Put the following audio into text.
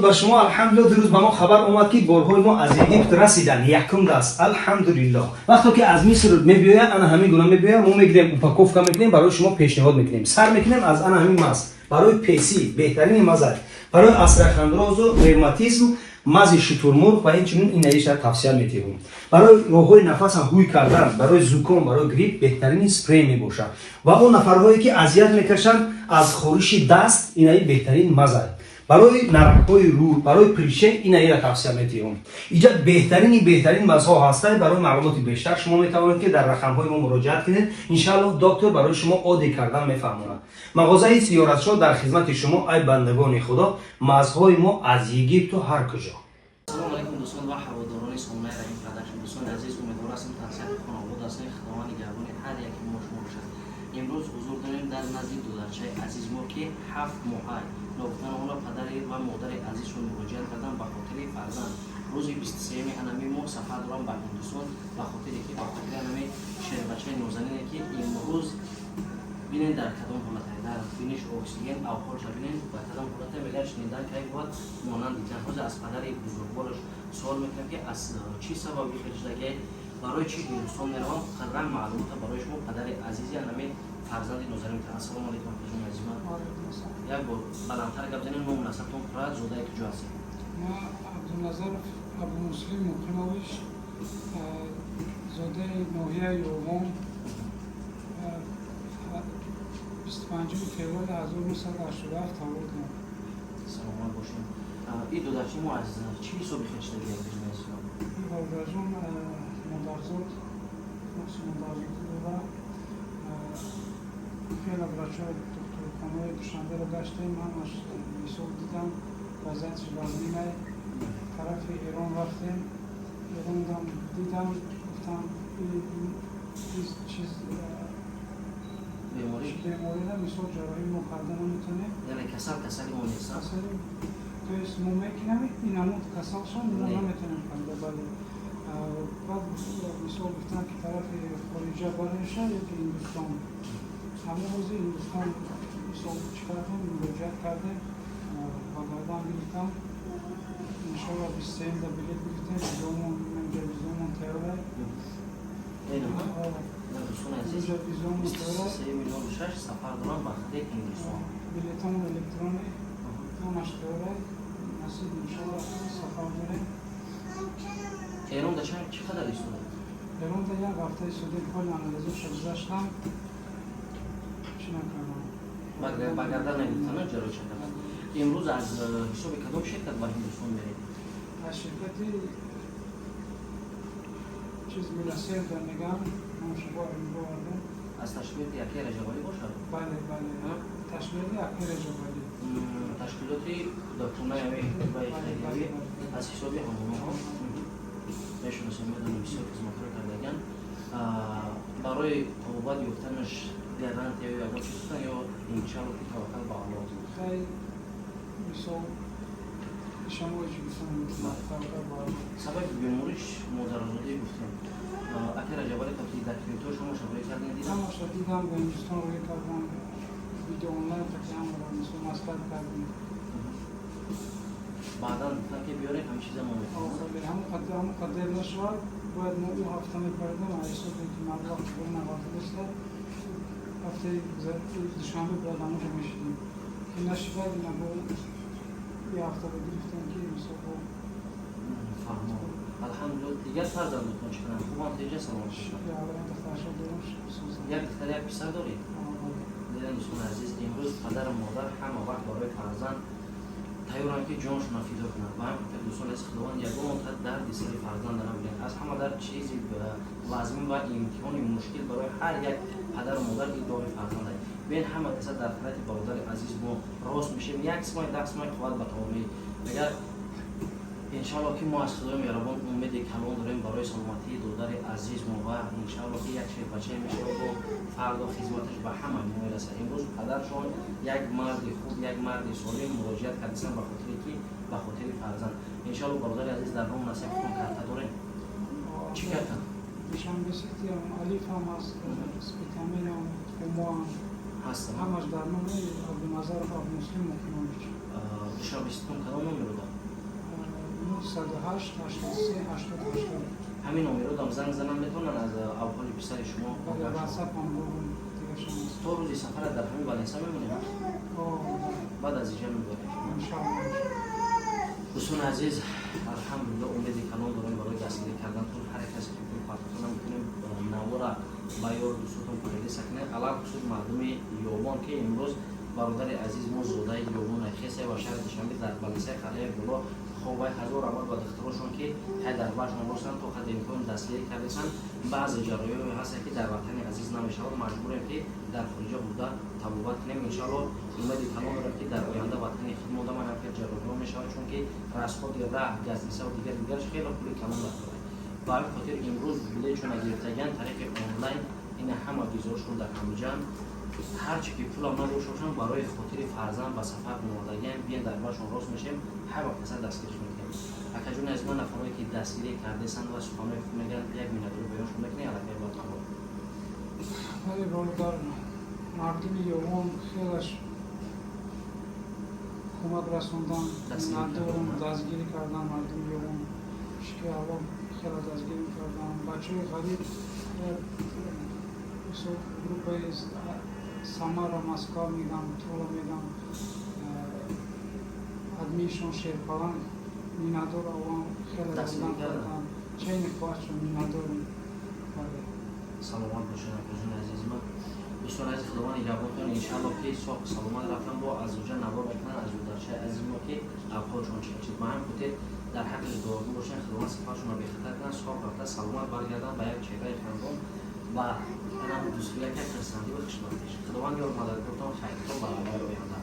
ба шумо алҳамдулиллаҳ дурӯз ба мо хабар омад ки борҳои мо аз Египт расидан якум даст. Алҳамдулиллаҳ. Вақте ки аз Миср мебиёяд ана ҳамин гуна мебиёяд, мо мегирем упаковка мекунем, барои шумо пешниҳод мекунем. Сар мекунем аз ана ҳамин маз. Барои песи беҳтарини маза, барои асрахандрозу ревматизм, мази шутурмурғ ва инчунин инаиша тавсия метиҳем. Барои роҳҳои нафасам ҳуй кардан, барои зуком, барои грипп беҳтарини спрей мебошад. Ва он нафарҳое ки азият мекашанд аз хориши даст, инаи беҳтарин маза. Барои наракҳои рӯ, барои пришен инаира тавсия метиҳем. Иҷа беҳтарин мазҳо ҳастанд. Барои маълумоти бештар шумо метавонед ки дар рақамҳои мо муроҷиат кунед. Иншааллоҳ доктор барои шумо оди кардан мефаҳмонад. Мағозаи зиёратшо дар хизмати шумо ай бандагони худо, мазҳои мо аз Египту ҳар куҷо. Ассалому алайкум дӯстон ва ҳаводорони Сомонаи Раҳим Продакшн. Дӯстони азиз, умедвор ҳастам тавсияти хонавод ҳастанд. Худованд нигаҳбони ҳар яки мо шумо бошад. имрӯз ҳузур дорем дар назди додарчаи азиз мо ки 7 моҳа ногуфтаноона падари ва модари азизшон муроҷиат кардан ба хотири фарзанд. рӯзи 23 анами моҳ сафар дорам ба Ҳиндустон ба хотире ки ба хотири анами шербачаи нозанине ки имрӯз бинен дар кадом ҳолате дар биниш оксиген авҳолша бинен ба кадом ҳолате мегар шнидан кай бод монанди ҷанҳоз аз падари бузургвораш суол мекунам ки аз чӣ сабаби хиҷдагӣ барои чӣ Ҳиндустон меравам қадам маълумота барои шумо падари азизи анами фарзанди нозарин мекунам. Ассалому алайкум хаҷон азиман. як бор баландтар гап занем, ном насабтон қурад зодаи куҷо ҳастед? ма абдуназаров абумуслим муқимович, зодаи ноҳияи Ёвон, 25 феврали 1987 таваллуд мо. Саломат бошем. И додарчаи мо аз чӣ ҳисоби хештаги хаҷон азиман? волгаҷон модарзод ва хеле врачҳои духтурхонаи Душанберо гаштем, ҳамаш ҳисоб дидам, вазъияти вазнинай тарафи Эрон рафтем, Эрондам дидам, гуфтам чиз беморида мисол ҷарроҳӣ мо карда наметавонем. Яъне касали мо нест. То есть мо мекунем инамуд касалшон мо наметавонем карда. Бале баъд мисол гуфтам ки тарафи хориҷа бареша ёки Ҳиндустон. ҳамон рӯзи Ҳиндустон мисол чӣ кардем, муроҷиат кардем, ба гардан гирифтам. иншоаллоҳ 23 билет гирифтем, визаомон тайёрай. Дӯстони азиз, 23.6 сафар дорам ба хотири Ҳиндустон. билетамон электрони ҳамаш тайёрай. насиб иншоаллоҳ сафар дорем. Эронда чӣ қадар истода? Эронда як ҳафта истода, коли анализаша гузаштам, чӣ накардам. Ба гардан нагирифтана ҷаро чакардан. имрӯз аз ҳисоби кадом ширкат ба Ҳиндустон меред? аз ширкати чиз милосерда мегам ношабо мебовардем. аз ташкилоти Яке Раҷабалӣ бошад? бале ташкилоти Яке Раҷабалӣ. ташкилоти кӯдаконаи ҳуқуқи хайриявӣ аз ҳисоби ҳамонаҳо мешуносем, медонем бисёр хизматҳоро кардаган. барои тобат ёфтанаш гарантия ё ягон чиз ё иншоаллоҳ ки таваккал ба Аллоҳ. хай мисол шамо чӣ гуфтам, таваккал ба Аллоҳ. сабаби бемориш модарозодӣ гуфтем. Яке Раҷабалӣ таки документҳои шумо шаброӣ кардем дидам? ҳамаша дидам, ба Ҳиндустон рӯй кардам, видео онлайн таки ҳамаро мисол маслиҳат кардем. баъдан гуфтам ки биёрем ҳамин чиза мо мефаҳмем. ҳамон қадер нашавад, бояд мо ӯ ҳафта мебардем, ҳисоби ки маблағ навартиста ҳафтаи душанбе бояд ҳамонҷо мешидем. ки нашивад набо ё ҳафта гирифтем ки мисол фаҳмом. алҳамдулиллаҳ. дигар фарзандотон чӣ кананд? хубанд? теҷа саломат бошанд? духтарша дорам. як духтар як писар доред? дидем дӯстони азиз, имрӯз падару модар ҳама вақт барои фарзанд тайёранд ки ҷонашонро фидо кунанд. ба ҳамин хотир дӯстони азиз, худованд ягон дарди сари фарзандро набинад. аз ҳама дар чизи лазим ва имтиҳони мушкил барои ҳар як падару модар ин дори фарзанд аст. бин ҳама каса дар ҳолати бародари азиз мо рост мешем, як смай даҳ смай қувват ба тамомӣ. мегар иншоаллоҳ ки мо аз худои меҳрабон умеди калон дорем барои саломатии додари азиз мо ва иншоаллоҳ ки як ширбачае мешавад бо фардо хизматаш ба ҳама мерасад. имрӯз падаршон як марди хуб, як марди солим муроҷиат кардасан ба хотире ки ба хотири фарзанд. иншоаллоҳ бародари азиз дар ром насибтон карта дорем. чӣ карта? Душанбесити алифам ҳаст, витаминам, хумоам ҳастам. ҳамаш дар номи Абдуназаров Абумуслим Муқимович. душанбеситон кадом номеро дорад? 108 83 88. ҳамин номеро дам занг занам метавонанд аз авҳоли писари шумо Бале, WhatsApp ҳам дигашон аст. то рӯзи сафарат дар ҳамин баленса мемонем баъд аз инҷа мебарем Иншаллоҳ. дӯстони азиз алҳамдулилло умеди калон дорем барои дастгирӣ кардантон ҳар як касе ки партона мекунем навора ба ёр дӯстотон паҳиди сакне алахусус мардуми ёбон ки имрӯз бародари азиз мо зодаи ёбонаи хесе ва шаҳри душанбе дар баленсаи қалъаи боло хобаи ҳазор аввал ба духтарошон ки ҳай дар башон бошанд то қадри имкон дастгирӣ кардесанд баъзе ҷароёме ҳастанд ки дар ватани азиз намешавад маҷбурем ки дар хориҷа буда табобат кунем иншаллоҳ умеди калон дорем ки дар оянда ватани худ модаман ки ҷароиҳо мешавад чунки расходи раҳ газнисаву дигараш хеле пули калон дорад ба ҳамин хотир имрӯз билет чуна гирифтагиан тариқи онлайн ина ҳама визошон дар ҳамҷан ҳарчи ки пулам надошошам барои хотири фарзанд ба сафар омодагиам биен дар башон рост мешем ҳар вақт дастгириш мекунем акаҷони аз ман нафароне ки дастгирӣ кардесанд ва суханои худ мегӯянд як минутро баёншон мекунед аллакай батмаҳол Вале бародар мардуми ёбон хелаш кӯмак расондан надорум дастгирӣ кардан мардуми ёбон шики аввал хела дастгирӣ кардан бачаҳои ғариб группаи Самара, Москва мегам, Тула мегам, адмишон Шерпаланг, минадор аввам хела дастгирӣ кардан чайни хоҳашон минадорум. саломат бошед акаҷони азизман дӯстони азиз худованд ҷавобтон иншааллоҳ ки соҳ саломат рафтан бо аз уҷа навор мекунанд аз юлдарчаи азизмо ки авҳолшон чиқачид ба ҳамин хотир дар ҳаққи дуогӣ бошед худованд сафаршонро бехатар кунанд соҳ рафта саломат баргарданд ба як чеҳраи хандон ва дӯстгӯяки хирсандӣ ва хишматиш худованд ёр мададгортон хайртон ба ҳавои оянда